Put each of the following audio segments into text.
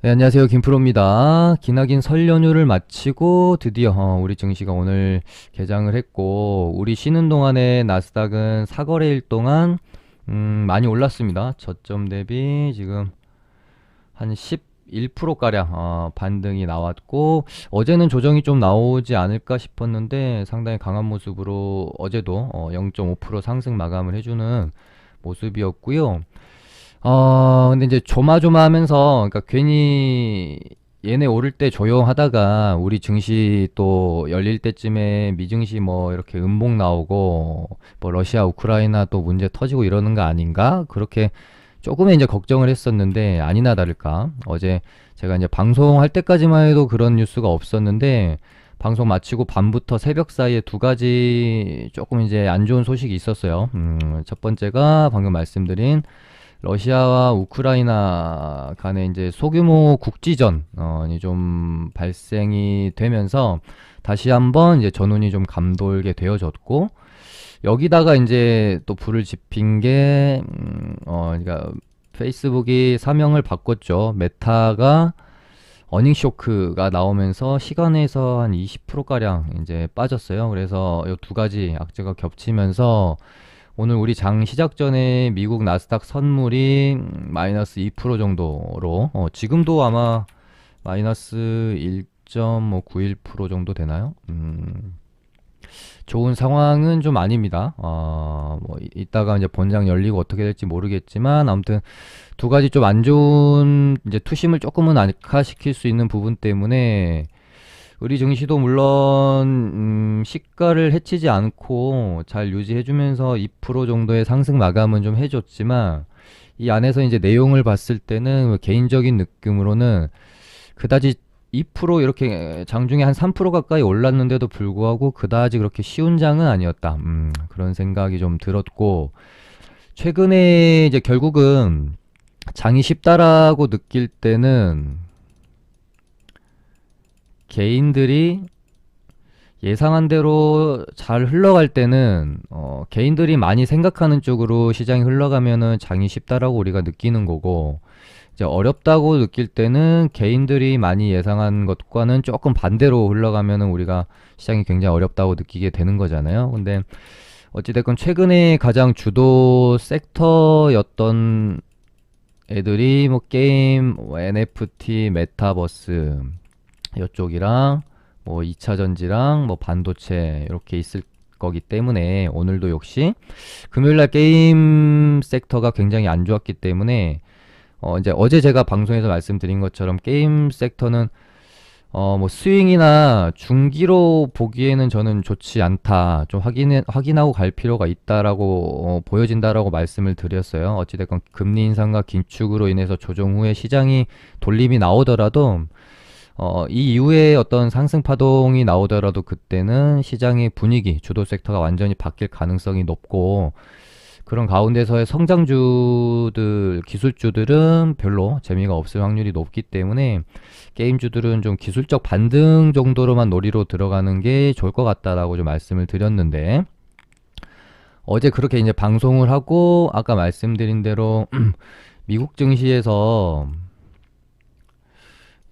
네, 안녕하세요. 김프로입니다. 기나긴 설 연휴를 마치고 드디어 우리 증시가 오늘 개장을 했고, 우리 쉬는 동안에 나스닥은 사거래일 동안 많이 올랐습니다. 저점 대비 지금 한 11%가량 반등이 나왔고, 어제는 조정이 좀 나오지 않을까 싶었는데 상당히 강한 모습으로 어제도 0.5% 상승 마감을 해주는 모습이었고요. 근데 이제 조마조마하면서, 그러니까 괜히 얘네 오를 때 조용하다가 우리 증시 또 열릴 때쯤에 미증시 뭐 이렇게 음봉 나오고 뭐 러시아 우크라이나 또 문제 터지고 이러는 거 아닌가? 그렇게 조금의 이제 걱정을 했었는데 아니나 다를까. 어제 제가 이제 방송할 때까지만 해도 그런 뉴스가 없었는데 방송 마치고 밤부터 새벽 사이에 두 가지 조금 이제 안 좋은 소식이 있었어요. 첫 번째가 방금 말씀드린 러시아와 우크라이나 간에 이제 소규모 국지전이 좀 발생이 되면서 다시 한번 이제 전운이 좀 감돌게 되어졌고, 여기다가 이제 또 불을 지핀 게 그러니까 페이스북이 사명을 바꿨죠. 메타가 어닝 쇼크가 나오면서 시간에서 한 20%가량 이제 빠졌어요. 그래서 이 두 가지 악재가 겹치면서 오늘 우리 장 시작 전에 미국 나스닥 선물이 마이너스 2% 정도로, 지금도 아마 마이너스 1.91% 정도 되나요? 좋은 상황은 좀 아닙니다. 뭐 이따가 이제 본장 열리고 어떻게 될지 모르겠지만, 아무튼 두 가지 좀 안 좋은 이제 투심을 조금은 악화시킬 수 있는 부분 때문에 우리 증시도 물론 시가를 해치지 않고 잘 유지해주면서 2% 정도의 상승 마감은 좀 해줬지만, 이 안에서 이제 내용을 봤을 때는 개인적인 느낌으로는 그다지 2% 이렇게 장중에 한 3% 가까이 올랐는데도 불구하고 그다지 그렇게 쉬운 장은 아니었다. 그런 생각이 좀 들었고, 최근에 이제 결국은 장이 쉽다라고 느낄 때는 개인들이 예상한 대로 잘 흘러갈 때는 개인들이 많이 생각하는 쪽으로 시장이 흘러가면은 장이 쉽다라고 우리가 느끼는 거고, 이제 어렵다고 느낄 때는 개인들이 많이 예상한 것과는 조금 반대로 흘러가면은 우리가 시장이 굉장히 어렵다고 느끼게 되는 거잖아요. 근데 어찌됐건 최근에 가장 주도 섹터였던 애들이 뭐 게임, 뭐 NFT, 메타버스 이쪽이랑 뭐 2차 전지랑 뭐 반도체 이렇게 있을 거기 때문에, 오늘도 역시 금요일날 게임 섹터가 굉장히 안 좋았기 때문에 이제 어제 제가 방송에서 말씀드린 것처럼 게임 섹터는 뭐 스윙이나 중기로 보기에는 저는 좋지 않다. 좀 확인하고 갈 필요가 있다라고 보여진다라고 말씀을 드렸어요. 어찌됐건 금리 인상과 긴축으로 인해서 조정 후에 시장이 돌림이 나오더라도 이 이후에 어떤 상승 파동이 나오더라도 그때는 시장의 분위기, 주도 섹터가 완전히 바뀔 가능성이 높고, 그런 가운데서의 성장주들, 기술주들은 별로 재미가 없을 확률이 높기 때문에 게임주들은 좀 기술적 반등 정도로만 놀이로 들어가는 게 좋을 것 같다라고 좀 말씀을 드렸는데, 어제 그렇게 이제 방송을 하고 아까 말씀드린 대로 미국 증시에서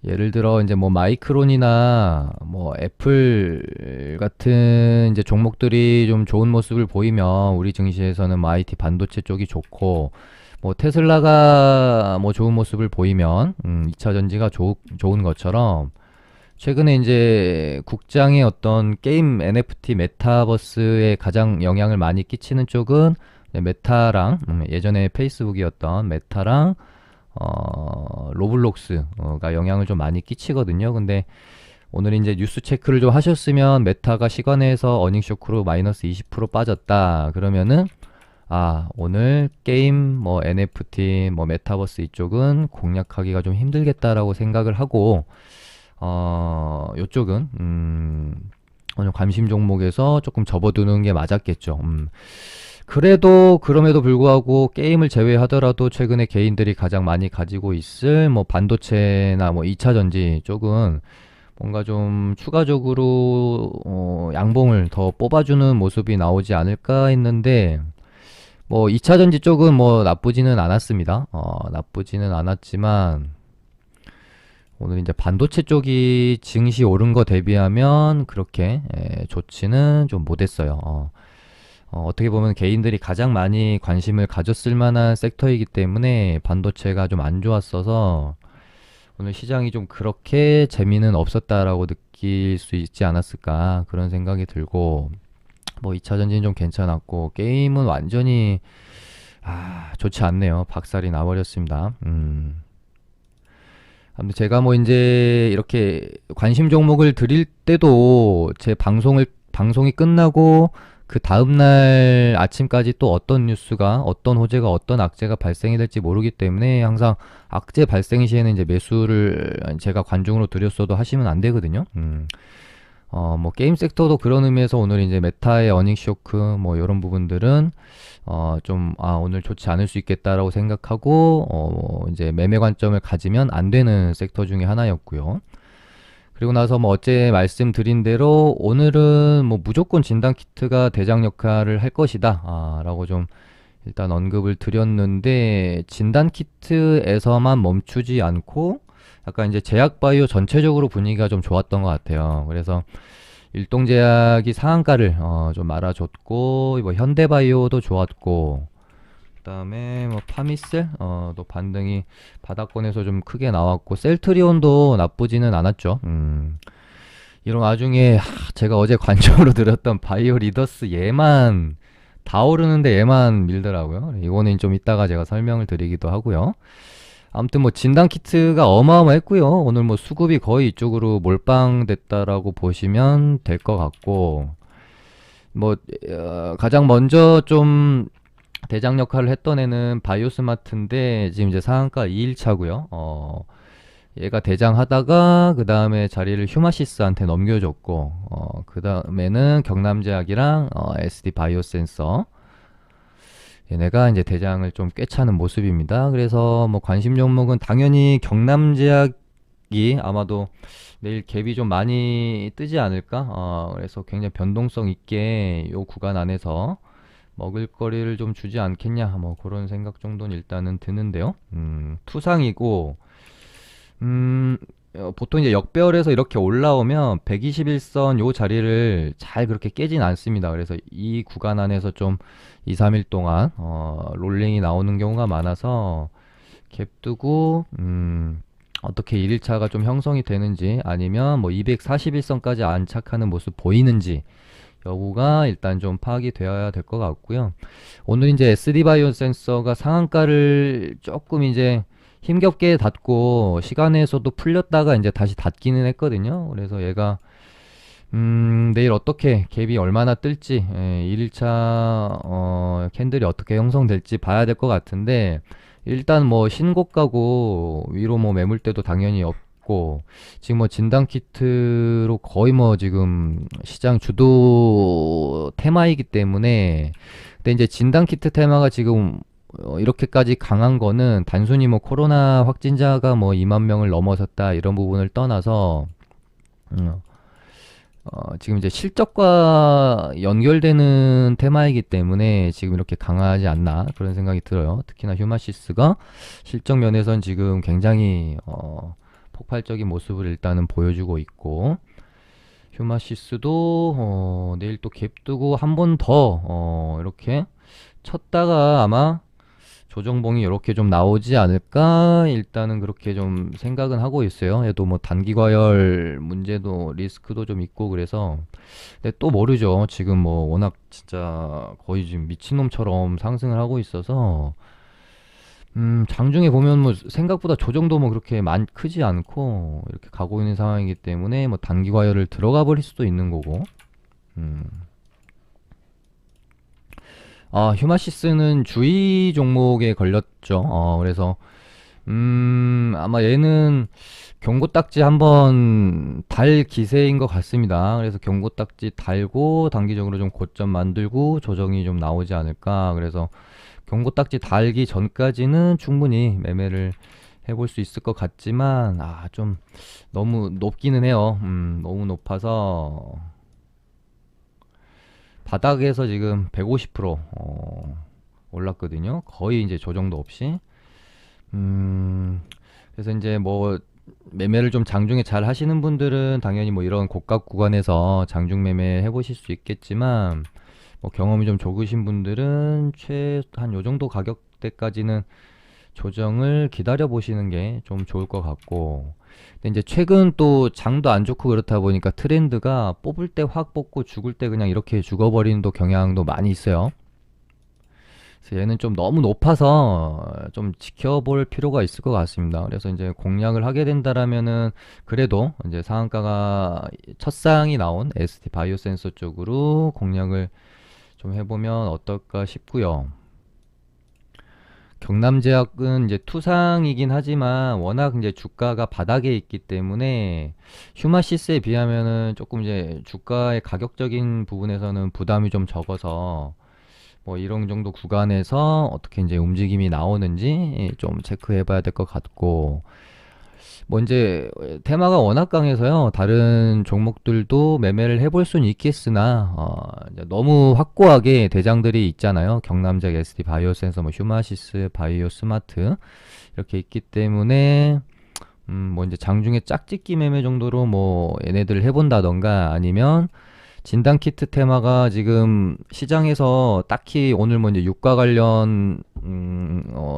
예를 들어 이제 뭐 마이크론이나 뭐 애플 같은 이제 종목들이 좀 좋은 모습을 보이면 우리 증시에서는 뭐 IT 반도체 쪽이 좋고, 뭐 테슬라가 뭐 좋은 모습을 보이면 2차 전지가 좋은 것처럼, 최근에 이제 국장의 어떤 게임 NFT 메타버스에 가장 영향을 많이 끼치는 쪽은 메타랑, 예전에 페이스북이었던 메타랑 로블록스가 영향을 좀 많이 끼치거든요. 근데 오늘 이제 뉴스 체크를 좀 하셨으면 메타가 시간에서 어닝 쇼크로 마이너스 20% 빠졌다. 그러면은 오늘 게임 뭐 NFT 뭐 메타버스 이쪽은 공략하기가 좀 힘들겠다라고 생각을 하고, 요쪽은 오늘 관심 종목에서 조금 접어두는 게 맞았겠죠. 그래도 그럼에도 불구하고 게임을 제외하더라도 최근에 개인들이 가장 많이 가지고 있을 뭐 반도체나 뭐 2차 전지 쪽은 뭔가 좀 추가적으로 양봉을 더 뽑아주는 모습이 나오지 않을까 했는데, 뭐 2차 전지 쪽은 뭐 나쁘지는 않았습니다. 나쁘지는 않았지만 오늘 이제 반도체 쪽이 증시 오른 거 대비하면 그렇게 좋지는 좀 못했어요. 어떻게 보면 개인들이 가장 많이 관심을 가졌을 만한 섹터이기 때문에 반도체가 좀 안 좋았어서 오늘 시장이 좀 그렇게 재미는 없었다라고 느낄 수 있지 않았을까 그런 생각이 들고 뭐 2차 전지는 좀 괜찮았고 게임은 완전히 좋지 않네요. 박살이 나버렸습니다. 아무튼 제가 뭐 이제 이렇게 관심 종목을 드릴 때도 제 방송이 끝나고 그 다음날 아침까지 또 어떤 뉴스가, 어떤 호재가, 어떤 악재가 발생이 될지 모르기 때문에 항상 악재 발생 시에는 이제 매수를 제가 관중으로 드렸어도 하시면 안 되거든요. 뭐 게임 섹터도 그런 의미에서 오늘 이제 메타의 어닝 쇼크 뭐 이런 부분들은 오늘 좋지 않을 수 있겠다라고 생각하고 이제 매매 관점을 가지면 안 되는 섹터 중에 하나였고요. 그리고 나서 뭐 어제 말씀드린 대로 오늘은 뭐 무조건 진단 키트가 대장 역할을 할 것이다 라고 좀 일단 언급을 드렸는데 진단 키트에서만 멈추지 않고 약간 이제 제약바이오 전체적으로 분위기가 좀 좋았던 것 같아요. 그래서 일동제약이 상한가를 좀 알아줬고 뭐 현대바이오도 좋았고 그다음에 뭐 파미셀 또 반등이 바닥권에서 좀 크게 나왔고 셀트리온도 나쁘지는 않았죠. 이런 와중에 제가 어제 관점으로 들었던 바이오 리더스 얘만 다 오르는데 얘만 밀더라고요. 이거는 좀 이따가 제가 설명을 드리기도 하고요. 아무튼 뭐 진단 키트가 어마어마했고요. 오늘 뭐 수급이 거의 이쪽으로 몰빵됐다라고 보시면 될 것 같고 뭐 가장 먼저 좀 대장 역할을 했던 애는 바이오스마트인데 지금 이제 상한가 2일차고요. 얘가 대장하다가 그 다음에 자리를 휴마시스한테 넘겨줬고 그 다음에는 경남제약이랑 SD 바이오센서 얘네가 이제 대장을 좀 꿰차는 모습입니다. 그래서 뭐 관심 종목은 당연히 경남제약이 아마도 내일 갭이 좀 많이 뜨지 않을까? 그래서 굉장히 변동성 있게 요 구간 안에서 먹을거리를 좀 주지 않겠냐? 뭐 그런 생각 정도는 일단은 드는데요. 투상이고 보통 이제 역배열에서 이렇게 올라오면 121선 요 자리를 잘 그렇게 깨진 않습니다. 그래서 이 구간 안에서 좀 2, 3일 동안 롤링이 나오는 경우가 많아서 갭 두고 어떻게 1일차가 좀 형성이 되는지 아니면 뭐 241선까지 안착하는 모습 보이는지 여부가 일단 좀 파악이 되어야 될 것 같고요. 오늘 이제 SD바이오 센서가 상한가를 조금 이제 힘겹게 닫고 시간에서도 풀렸다가 이제 다시 닫기는 했거든요. 그래서 얘가 내일 어떻게 갭이 얼마나 뜰지 1일차 캔들이 어떻게 형성될지 봐야 될 것 같은데 일단 뭐 신고가고 위로 뭐 매물대도 당연히 없고 지금 뭐 진단 키트로 거의 뭐 지금 시장 주도 테마이기 때문에 근데 이제 진단 키트 테마가 지금 이렇게까지 강한 거는 단순히 뭐 코로나 확진자가 뭐 2만 명을 넘어섰다 이런 부분을 떠나서 음, 지금 이제 실적과 연결되는 테마이기 때문에 지금 이렇게 강하지 않나 그런 생각이 들어요. 특히나 휴마시스가 실적 면에선 지금 굉장히 폭발적인 모습을 일단은 보여주고 있고 휴마시스도 내일 또 갭 두고 한 번 더 이렇게 쳤다가 아마 조정봉이 이렇게 좀 나오지 않을까 일단은 그렇게 좀 생각은 하고 있어요. 얘도 뭐 단기 과열 문제도 리스크도 좀 있고 그래서 근데 또 모르죠. 지금 뭐 워낙 진짜 거의 지금 미친놈처럼 상승을 하고 있어서 장중에 보면 뭐 생각보다 조정도 뭐 그렇게 크지 않고 이렇게 가고 있는 상황이기 때문에 뭐 단기 과열을 들어가 버릴 수도 있는 거고 음. 휴마시스는 주의 종목에 걸렸죠. 그래서 아마 얘는 경고 딱지 한번 달 기세인 것 같습니다. 그래서 경고 딱지 달고 단기적으로 좀 고점 만들고 조정이 좀 나오지 않을까. 그래서 경고 딱지 달기 전까지는 충분히 매매를 해볼 수 있을 것 같지만 좀 너무 높기는 해요. 너무 높아서 바닥에서 지금 150% 올랐거든요. 거의 이제 조정도 없이. 그래서 이제 뭐 매매를 좀 장중에 잘 하시는 분들은 당연히 뭐 이런 고가 구간에서 장중 매매 해보실 수 있겠지만, 뭐 경험이 좀 적으신 분들은 한 요 정도 가격대까지는 조정을 기다려 보시는 게 좀 좋을 것 같고. 근데 이제 최근 또 장도 안 좋고 그렇다 보니까 트렌드가 뽑을 때 확 뽑고 죽을 때 그냥 이렇게 죽어버리는 또 경향도 많이 있어요. 그래서 얘는 좀 너무 높아서 좀 지켜볼 필요가 있을 것 같습니다. 그래서 이제 공략을 하게 된다라면은 그래도 이제 상한가가 첫상이 나온 ST 바이오 센서 쪽으로 공략을 좀 해보면 어떨까 싶고요. 경남제약은 이제 투상이긴 하지만 워낙 이제 주가가 바닥에 있기 때문에 휴마시스에 비하면은 조금 이제 주가의 가격적인 부분에서는 부담이 좀 적어서 뭐 이런 정도 구간에서 어떻게 이제 움직임이 나오는지 좀 체크해 봐야 될 것 같고, 뭐 이제 테마가 워낙 강해서요. 다른 종목들도 매매를 해볼 수는 있겠으나 이제 너무 확고하게 대장들이 있잖아요. 경남적 SD 바이오센서, 뭐 휴마시스, 바이오 스마트 이렇게 있기 때문에 뭐 이제 장중에 짝짓기 매매 정도로 뭐 얘네들을 해본다던가, 아니면 진단키트 테마가 지금 시장에서 딱히 오늘 뭐 이제 유가 관련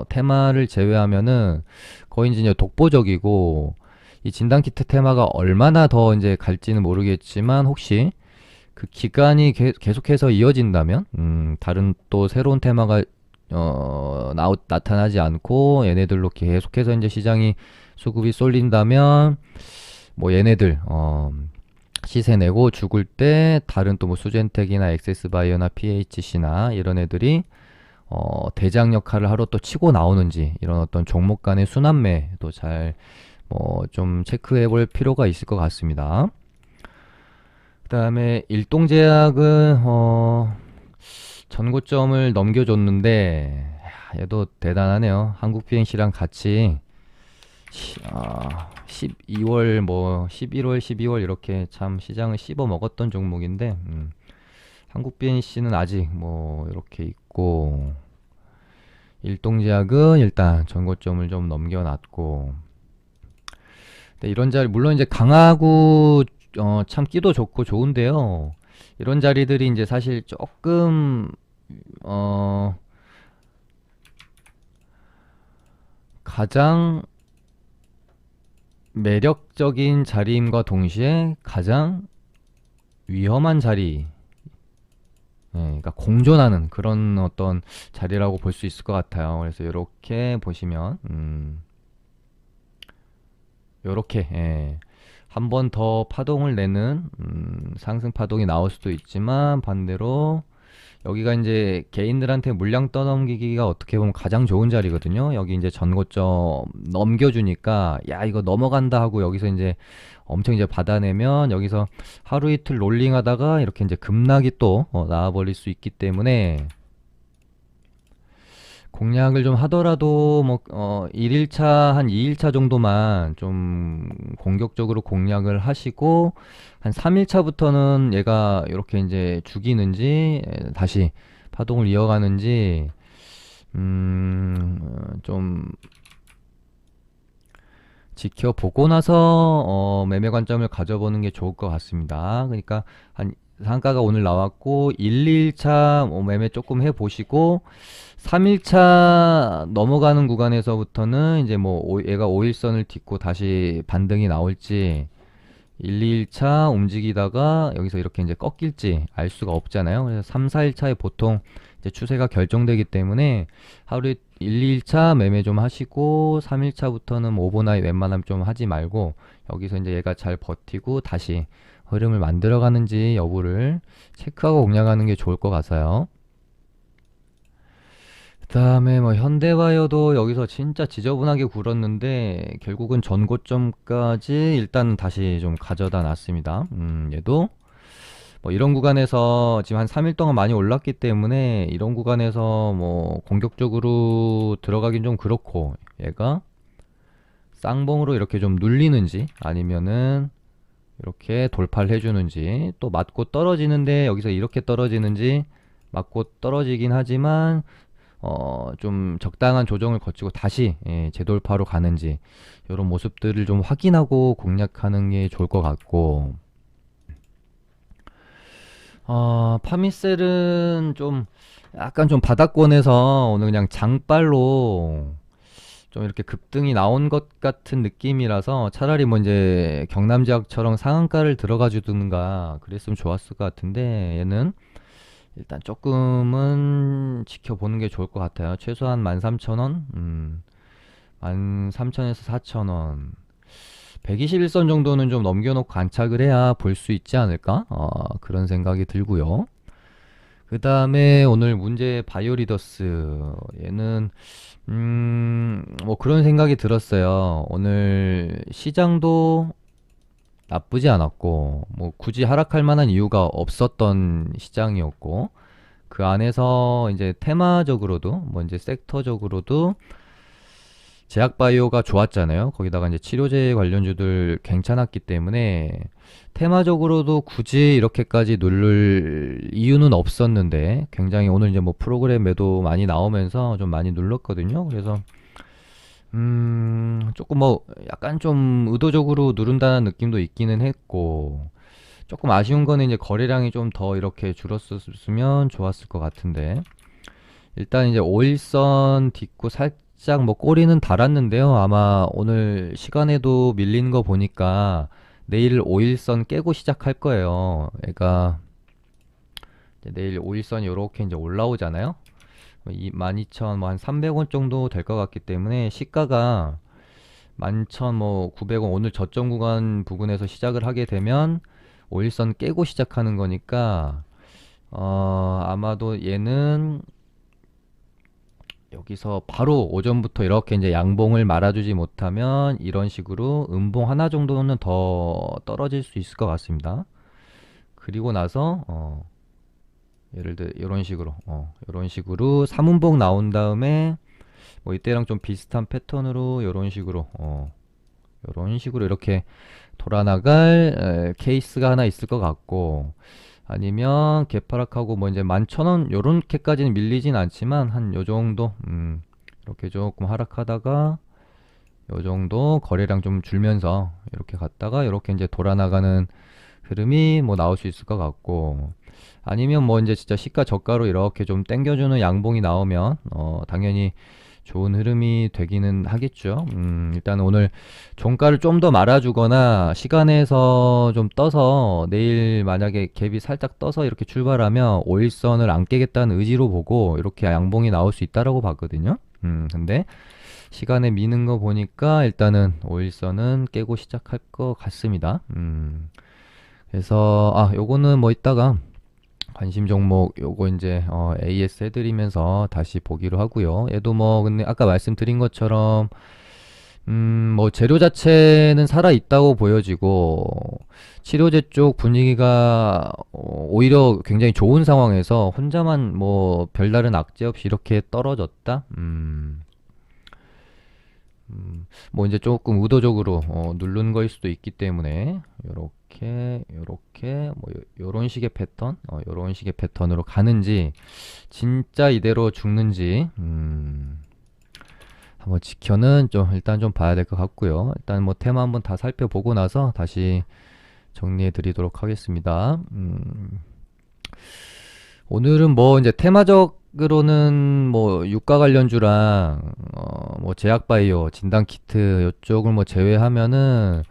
테마를 제외하면은 거의 이제 독보적이고, 이 진단키트 테마가 얼마나 더 이제 갈지는 모르겠지만 혹시 그 기간이 계속해서 이어진다면 다른 또 새로운 테마가 나타나지 않고 얘네들로 계속해서 이제 시장이 수급이 쏠린다면 뭐 얘네들 시세 내고 죽을 때 다른 또 뭐 수젠텍이나 엑세스바이오나 PHC나 이런 애들이 대장 역할을 하러 또 치고 나오는지, 이런 어떤 종목 간의 순환매도 잘 뭐 좀 체크해 볼 필요가 있을 것 같습니다. 그다음에 일동제약은 전고점을 넘겨줬는데, 얘도 대단하네요. 한국비행시랑 같이 12월 뭐 11월 12월 이렇게 참 시장을 씹어 먹었던 종목인데, 한국 BNC는 아직 뭐 이렇게 있고, 일동제약은 일단 전고점을 좀 넘겨놨고. 근데 이런 자리 물론 이제 강하고 참기도 좋고 좋은데요. 이런 자리들이 이제 사실 조금 어 가장 매력적인 자리임과 동시에 가장 위험한 자리, 그러니까 공존하는 그런 어떤 자리라고 볼 수 있을 것 같아요. 그래서 이렇게 보시면, 이렇게 한 번 더 파동을 내는 상승 파동이 나올 수도 있지만, 반대로 여기가 이제 개인들한테 물량 떠넘기기가 어떻게 보면 가장 좋은 자리거든요. 여기 이제 전고점 넘겨주니까 야 이거 넘어간다 하고 여기서 이제 엄청 이제 받아내면 여기서 하루 이틀 롤링하다가 이렇게 이제 급락이 또 나와버릴 수 있기 때문에, 공략을 좀 하더라도 뭐 1일차 한 2일차 정도만 좀 공격적으로 공략을 하시고, 한 3일차부터는 얘가 이렇게 이제 죽이는지 다시 파동을 이어가는지 좀 지켜보고 나서 매매 관점을 가져보는 게 좋을 것 같습니다. 그러니까 한 상가가 오늘 나왔고 1, 2일차 매매 조금 해보시고, 3일차 넘어가는 구간에서부터는 이제 뭐 얘가 5일선을 딛고 다시 반등이 나올지, 1, 2일차 움직이다가 여기서 이렇게 이제 꺾일지 알 수가 없잖아요. 그래서 3, 4일차에 보통 이제 추세가 결정되기 때문에 하루에 1, 2일차 매매 좀 하시고, 3일차부터는 오버나잇 웬만하면 좀 하지 말고 여기서 이제 얘가 잘 버티고 다시 흐름을 만들어 가는지 여부를 체크하고 공략하는 게 좋을 것 같아요. 그다음에 뭐 현대바이오도 여기서 진짜 지저분하게 굴었는데 결국은 전고점까지 일단 다시 좀 가져다 놨습니다. 얘도 뭐 이런 구간에서 지금 한 3일 동안 많이 올랐기 때문에 이런 구간에서 뭐 공격적으로 들어가긴 좀 그렇고, 얘가 쌍봉으로 이렇게 좀 눌리는지 아니면은 이렇게 돌파를 해주는지, 또 맞고 떨어지는데 여기서 이렇게 떨어지는지, 맞고 떨어지긴 하지만 좀 적당한 조정을 거치고 다시 재돌파로 가는지 이런 모습들을 좀 확인하고 공략하는 게 좋을 것 같고, 파미셀은 좀 약간 좀 바닥권에서 오늘 그냥 장발로 좀 이렇게 급등이 나온 것 같은 느낌이라서 차라리 뭐 이제 경남지역처럼 상한가를 들어가 주든가 그랬으면 좋았을 것 같은데, 얘는 일단 조금은 지켜보는 게 좋을 것 같아요. 최소한 13,000원? 13,000에서 4,000원. 121선 정도는 좀 넘겨놓고 안착을 해야 볼 수 있지 않을까? 그런 생각이 들고요. 그 다음에 오늘 문제 바이오리더스. 얘는, 뭐 그런 생각이 들었어요. 오늘 시장도 나쁘지 않았고, 뭐 굳이 하락할 만한 이유가 없었던 시장이었고, 그 안에서 이제 테마적으로도, 뭐 이제 섹터적으로도 제약바이오가 좋았잖아요. 거기다가 이제 치료제 관련주들 괜찮았기 때문에 테마적으로도 굳이 이렇게까지 누를 이유는 없었는데, 굉장히 오늘 이제 뭐 프로그램 매도 많이 나오면서 좀 많이 눌렀거든요. 그래서 조금 뭐 약간 좀 의도적으로 누른다는 느낌도 있기는 했고, 조금 아쉬운 거는 이제 거래량이 좀 더 이렇게 줄었으면 좋았을 것 같은데, 일단 이제 5일선 딛고 살짝 뭐 꼬리는 달았는데요. 아마 오늘 시간에도 밀리는 거 보니까 내일 5일선 깨고 시작할 거예요. 그러니까 이제 내일 5일선이 요렇게 이제 올라오잖아요. 이 12,000, 뭐한 300원 정도 될 것 같기 때문에 시가가 11,000, 뭐 900원, 오늘 저점 구간 부근에서 시작을 하게 되면 5일선 깨고 시작하는 거니까 아마도 얘는 여기서 바로 오전부터 이렇게 이제 양봉을 말아주지 못하면 이런 식으로 음봉 하나 정도는 더 떨어질 수 있을 것 같습니다. 그리고 나서 예를 들어 이런 식으로 3음봉 나온 다음에 뭐 이때랑 좀 비슷한 패턴으로 이런 식으로 이렇게 돌아나갈 케이스가 하나 있을 것 같고, 아니면 개파락하고 뭐 이제 11,000원 요렇게까지는 밀리진 않지만 한 요 정도 이렇게 조금 하락하다가 요 정도 거래량 좀 줄면서 이렇게 갔다가 이렇게 이제 돌아나가는 흐름이 뭐 나올 수 있을 것 같고, 아니면 뭐 이제 진짜 시가 저가로 이렇게 좀 땡겨주는 양봉이 나오면 당연히 좋은 흐름이 되기는 하겠죠. 일단 오늘 종가를 좀 더 말아주거나 시간에서 좀 떠서 내일 만약에 갭이 살짝 떠서 이렇게 출발하면 5일선을 안 깨겠다는 의지로 보고 이렇게 양봉이 나올 수 있다라고 봤거든요. 근데 시간에 미는 거 보니까 일단은 5일선은 깨고 시작할 것 같습니다. 그래서 요거는 뭐 이따가 관심 종목 요거 이제 AS 해드리면서 다시 보기로 하고요. 얘도 뭐 근데 아까 말씀드린 것처럼 뭐 재료 자체는 살아 있다고 보여지고, 치료제 쪽 분위기가 오히려 굉장히 좋은 상황에서 혼자만 뭐 별다른 악재 없이 이렇게 떨어졌다. 뭐 이제 조금 의도적으로 누른 거일 수도 있기 때문에 요렇게 뭐 요런 식의 패턴, 요런 식의 패턴으로 가는지 진짜 이대로 죽는지 한번 지켜는 좀 일단 좀 봐야 될 것 같고요. 일단 뭐 테마 한번 다 살펴보고 나서 다시 정리해 드리도록 하겠습니다. 오늘은 뭐 이제 테마적으로는 뭐 유가 관련주랑 뭐 제약바이오, 진단키트 이쪽을 뭐 제외하면은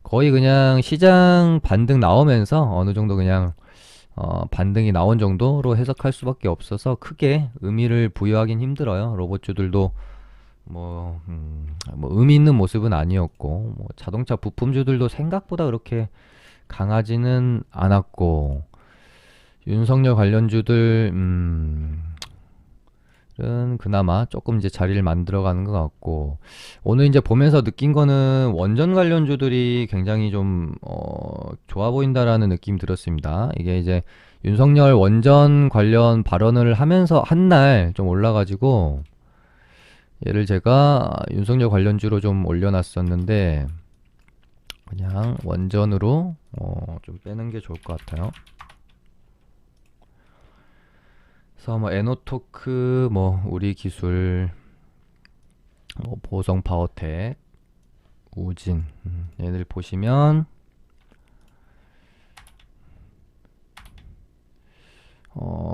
거의 그냥 시장 반등 나오면서 어느 정도 그냥 반등이 나온 정도로 해석할 수밖에 없어서 크게 의미를 부여하긴 힘들어요. 로봇주들도 뭐 의미 있는 모습은 아니었고, 뭐 자동차 부품주들도 생각보다 그렇게 강하지는 않았고, 윤석열 관련주들 은 그나마 조금 이제 자리를 만들어가는 것 같고, 오늘 이제 보면서 느낀 거는 원전 관련주들이 굉장히 좀 좋아 보인다라는 느낌 들었습니다. 이게 이제 윤석열 원전 관련 발언을 하면서 한 날 좀 올라가지고, 얘를 제가 윤석열 관련주로 좀 올려놨었는데 그냥 원전으로 좀 빼는 게 좋을 것 같아요. 그래서 뭐 에노토크, 뭐 우리 기술, 뭐 보성 파워텍, 우진, 얘들 보시면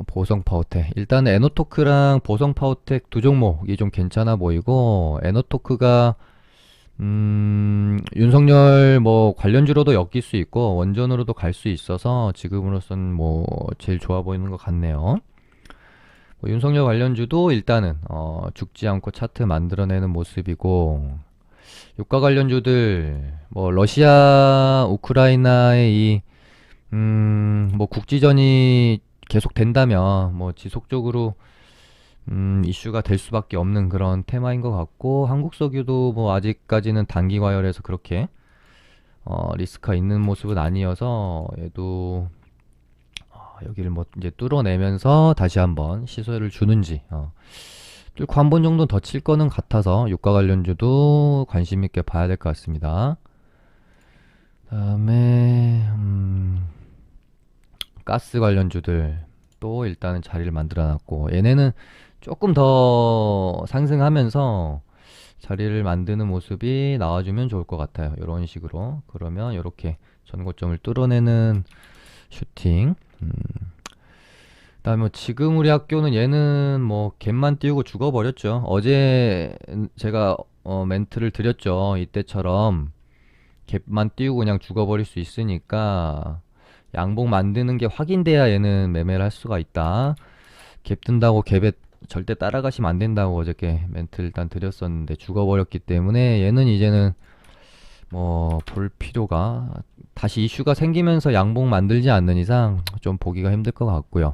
보성 파워텍, 일단 에노토크랑 보성 파워텍 두 종목이 좀 괜찮아 보이고, 에노토크가 윤석열 뭐 관련주로도 엮일 수 있고 원전으로도 갈 수 있어서 지금으로선 뭐 제일 좋아 보이는 것 같네요. 뭐 윤석열 관련주도 일단은 죽지 않고 차트 만들어내는 모습이고, 유가 관련주들 뭐 러시아 우크라이나의 이 뭐 국지전이 계속 된다면 뭐 지속적으로 이슈가 될 수밖에 없는 그런 테마인 것 같고, 한국석유도 뭐 아직까지는 단기 과열해서 그렇게 리스크가 있는 모습은 아니어서 얘도 여기를 뭐 이제 뚫어내면서 다시 한번 시소를 주는지 뚫고 한 번 정도 더 칠 거는 같아서 유가 관련주도 관심 있게 봐야 될 것 같습니다. 다음에 가스 관련주들 또 일단은 자리를 만들어 놨고, 얘네는 조금 더 상승하면서 자리를 만드는 모습이 나와주면 좋을 것 같아요. 이런 식으로. 그러면 이렇게 전고점을 뚫어내는 슈팅. 그다음에 뭐 지금 우리 학교는 얘는 뭐 갭만 띄우고 죽어버렸죠. 어제 제가 멘트를 드렸죠. 이때처럼 갭만 띄우고 그냥 죽어버릴 수 있으니까 양봉 만드는 게 확인돼야 얘는 매매를 할 수가 있다. 갭 뜬다고 갭에 절대 따라가시면 안 된다고 어저께 멘트 일단 드렸었는데 죽어버렸기 때문에 얘는 이제는 뭐 볼 필요가, 다시 이슈가 생기면서 양봉 만들지 않는 이상 좀 보기가 힘들 것 같고요.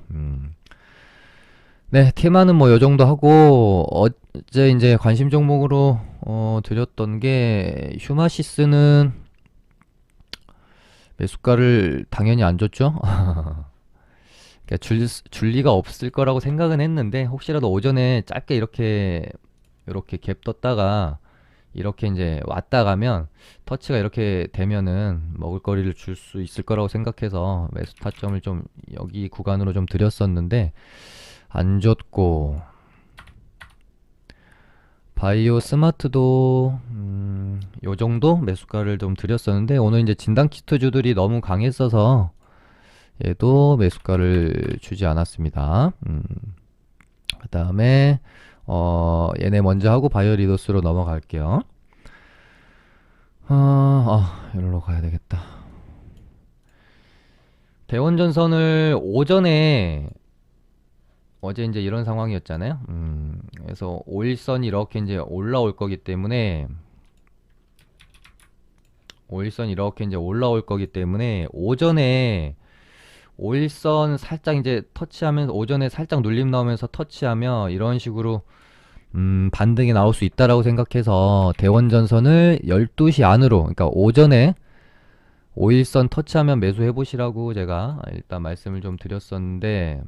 네, 테마는 뭐 요 정도 하고, 어제 이제 관심 종목으로 드렸던 게 휴마시스는 매수가를 당연히 안 줬죠. 그러니까 줄 리가 없을 거라고 생각은 했는데, 혹시라도 오전에 짧게 이렇게 갭 떴다가 이렇게 이제 왔다 가면 터치가 이렇게 되면은 먹을거리를 줄 수 있을 거라고 생각해서 매수 타점을 좀 여기 구간으로 좀 드렸었는데 안 줬고, 바이오 스마트도 요 정도 매수가를 좀 드렸었는데 오늘 이제 진단키트주들이 너무 강했어서 얘도 매수가를 주지 않았습니다. 그 다음에 얘네 먼저 하고 바이오 리더스로 넘어갈게요. 여기로 가야 되겠다. 대원전선을 오전에, 어제 이제 이런 상황이었잖아요. 그래서 5일선이 이렇게 이제 올라올 거기 때문에, 오전에 5일선 살짝 이제 터치하면서, 오전에 살짝 눌림 나오면서 터치하면 이런 식으로 반등이 나올 수 있다라고 생각해서 대원전선을 12시 안으로, 그러니까 오전에 5일선 터치하면 매수해 보시라고 제가 일단 말씀을 좀 드렸었는데,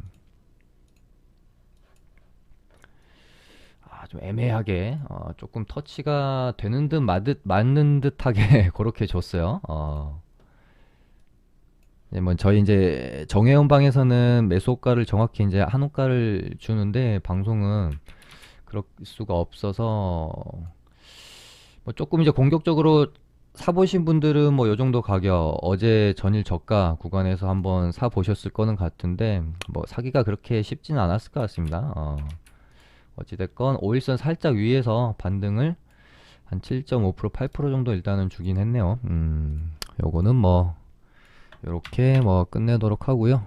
좀 애매하게 조금 터치가 되는 듯 맞는 듯하게 그렇게 줬어요. 뭐 저희 이제 정혜원 방에서는 매수가를 정확히 이제 한호가를 주는데, 방송은 그럴 수가 없어서 뭐 조금 이제 공격적으로 사보신 분들은 뭐 요 정도 가격, 어제 전일 저가 구간에서 한번 사 보셨을 거는 같은데 뭐 사기가 그렇게 쉽지는 않았을 것 같습니다. 어찌됐건 5일선 살짝 위에서 반등을 한 7.5% 8% 정도 일단은 주긴 했네요. 요거는 뭐 요렇게 뭐 끝내도록 하고요.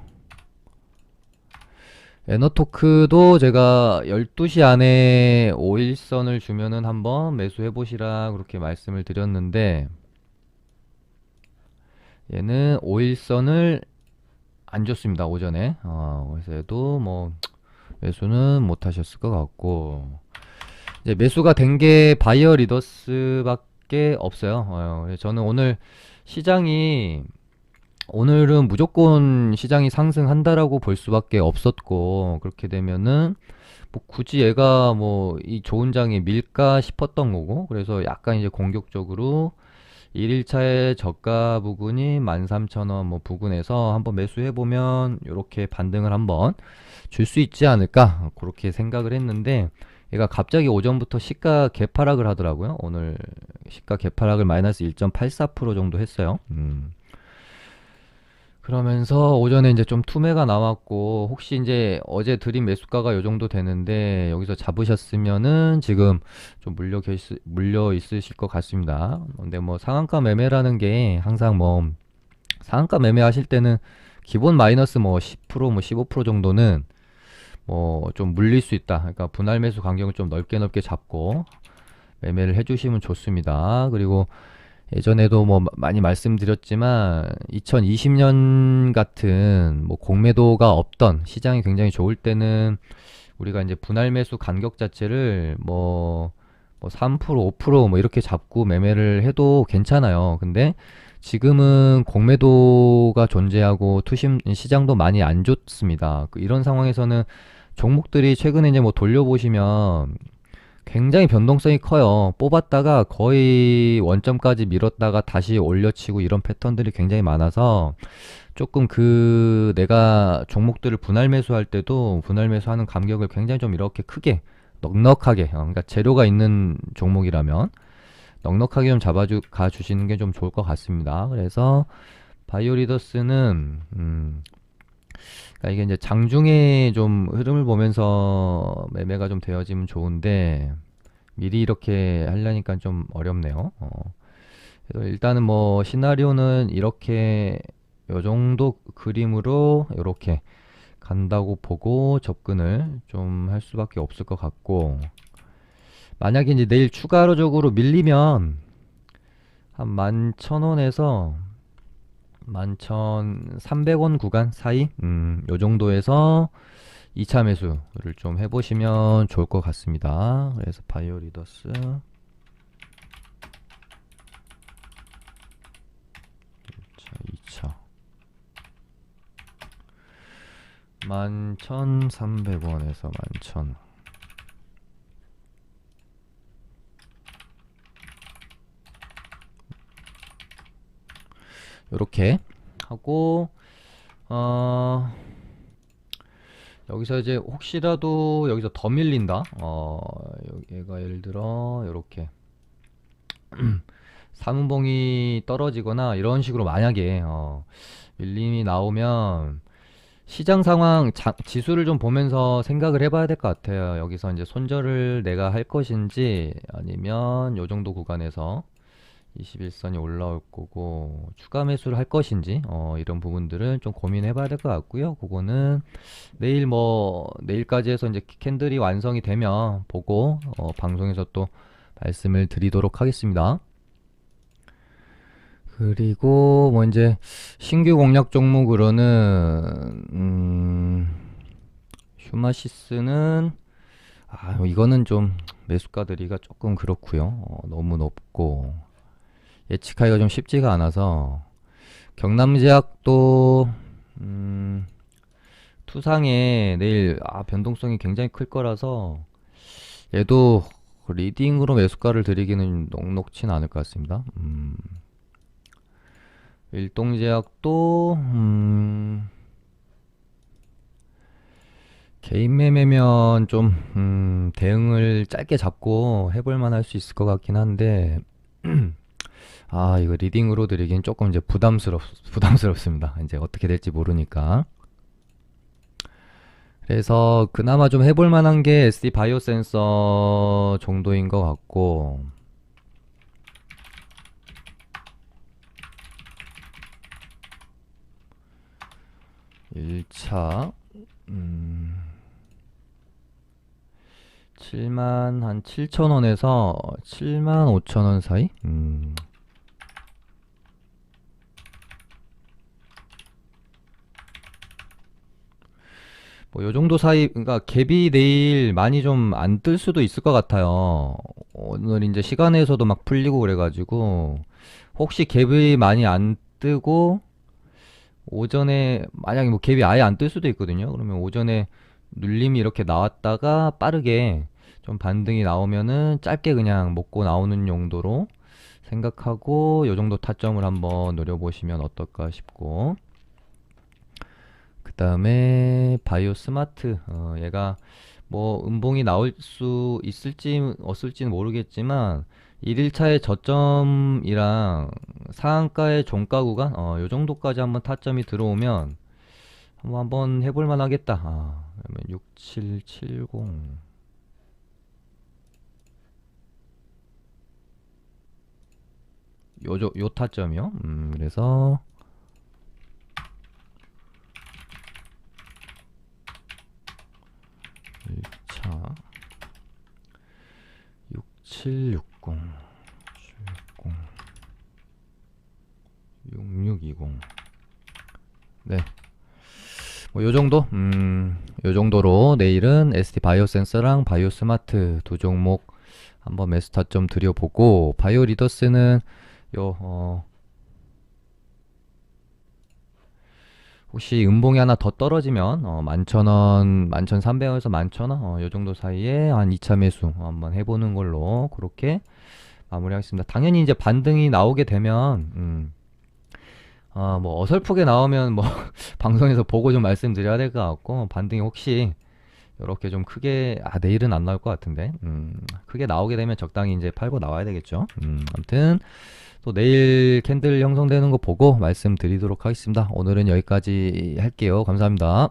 에너토크도 제가 12시 안에 5일선을 주면은 한번 매수해 보시라 그렇게 말씀을 드렸는데, 얘는 5일선을 안 줬습니다, 오전에. 그래서 얘도 뭐 매수는 못 하셨을 것 같고, 이제 매수가 된 게 바이어 리더스밖에 없어요. 저는 오늘은 무조건 시장이 상승한다라고 볼 수밖에 없었고, 그렇게 되면은 뭐 굳이 얘가 뭐 이 좋은 장에 밀까 싶었던 거고, 그래서 약간 이제 공격적으로 1일차의 저가 부근이 13,000원 뭐 부근에서 한번 매수해보면 이렇게 반등을 한번 줄 수 있지 않을까 그렇게 생각을 했는데 얘가 갑자기 오전부터 시가 개파락을 하더라고요. 오늘 시가 개파락을 마이너스 1.84% 정도 했어요. 그러면서 오전에 이제 좀 투매가 나왔고 혹시 이제 어제 드린 매수가가 요 정도 되는데 여기서 잡으셨으면은 지금 좀 물려 있으실 것 같습니다. 근데 뭐 상한가 매매라는 게 항상 뭐 상한가 매매하실 때는 기본 마이너스 뭐 10%뭐 15% 정도는 뭐 좀 물릴 수 있다. 그러니까 분할 매수 간격을 좀 넓게 잡고 매매를 해주시면 좋습니다. 그리고 예전에도 뭐 많이 말씀드렸지만 2020년 같은 뭐 공매도가 없던 시장이 굉장히 좋을 때는 우리가 이제 분할 매수 간격 자체를 뭐 3%, 5%뭐 이렇게 잡고 매매를 해도 괜찮아요. 근데 지금은 공매도가 존재하고 투심 시장도 많이 안 좋습니다. 이런 상황에서는 종목들이 최근에 이제 뭐 돌려보시면 굉장히 변동성이 커요. 뽑았다가 거의 원점까지 밀었다가 다시 올려치고 이런 패턴들이 굉장히 많아서 조금 내가 종목들을 분할 매수할 때도 분할 매수하는 간격을 굉장히 좀 이렇게 크게 넉넉하게 그러니까 재료가 있는 종목이라면 넉넉하게 좀 가 주시는 게 좀 좋을 것 같습니다. 그래서 바이오리더스는 그러니까 이게 이제 장중에 좀 흐름을 보면서 매매가 좀 되어지면 좋은데 미리 이렇게 하려니까 좀 어렵네요. 그래서 일단은 뭐 시나리오는 이렇게 요 정도 그림으로 이렇게 간다고 보고 접근을 좀 할 수밖에 없을 것 같고 만약에 이제 내일 추가적으로 밀리면 한 11,000원에서 11,300원 구간 사이 요 정도에서 2차 매수를 좀 해보시면 좋을 것 같습니다. 그래서 바이오리더스 2차 11,300원에서 11,000 요렇게 하고 여기서 이제 혹시라도 여기서 더 밀린다 얘가 예를 들어 요렇게 3분봉이 떨어지거나 이런 식으로 만약에 밀림이 나오면 시장 상황 지수를 좀 보면서 생각을 해봐야 될 것 같아요. 여기서 이제 손절을 내가 할 것인지 아니면 요 정도 구간에서 21선이 올라올 거고 추가 매수를 할 것인지 이런 부분들은 좀 고민해 봐야 될 것 같고요. 그거는 내일까지 해서 이제 캔들이 완성이 되면 보고 방송에서 또 말씀을 드리도록 하겠습니다. 그리고 뭐 이제 신규 공략 종목으로는 휴마시스는 이거는 좀 매수가들이가 조금 그렇고요. 너무 높고 예측하기가 좀 쉽지가 않아서 경남제약도 투상에 내일 변동성이 굉장히 클 거라서 얘도 리딩으로 매수가를 드리기는 녹록진 않을 것 같습니다. 일동제약도 개인 매매면 좀 대응을 짧게 잡고 해볼만 할 수 있을 것 같긴 한데 이거 리딩으로 드리긴 조금 이제 부담스럽습니다. 이제 어떻게 될지 모르니까. 그래서 그나마 좀 해볼 만한 게 SD 바이오 센서 정도인 것 같고 1차 7만 한 7천원에서 7만 5천원 사이? 뭐 요 정도 사이, 그러니까 갭이 내일 많이 좀 안 뜰 수도 있을 것 같아요. 오늘 이제 시간에서도 막 풀리고 그래가지고 혹시 갭이 많이 안 뜨고 오전에 만약에 뭐 갭이 아예 안 뜰 수도 있거든요. 그러면 오전에 눌림이 이렇게 나왔다가 빠르게 좀 반등이 나오면은 짧게 그냥 먹고 나오는 용도로 생각하고 요 정도 타점을 한번 노려보시면 어떨까 싶고, 그 다음에 바이오 스마트, 얘가 뭐 음봉이 나올 수 있을지 없을지는 모르겠지만 1일차의 저점이랑 상한가의 종가 구간, 요 정도까지 한번 타점이 들어오면 한번 해볼 만하겠다. 그러면 6770, 요 타점이요. 그래서 1차 6760, 6620. 네. 뭐 요 정도? 요 정도로 내일은 ST 바이오 센서랑 바이오 스마트 두 종목 한번 매수 타점 드려보고, 바이오 리더스는 요, 혹시 음봉이 하나 더 떨어지면 11,000원, 11,300원에서 11,000원 요 정도 사이에 한 2차 매수 한번 해보는 걸로 그렇게 마무리하겠습니다. 당연히 이제 반등이 나오게 되면 뭐 어설프게 나오면 뭐 방송에서 보고 좀 말씀드려야 될 것 같고, 반등이 혹시 이렇게 좀 크게, 내일은 안 나올 것 같은데 크게 나오게 되면 적당히 이제 팔고 나와야 되겠죠. 아무튼 또 내일 캔들 형성되는 거 보고 말씀드리도록 하겠습니다. 오늘은 여기까지 할게요. 감사합니다.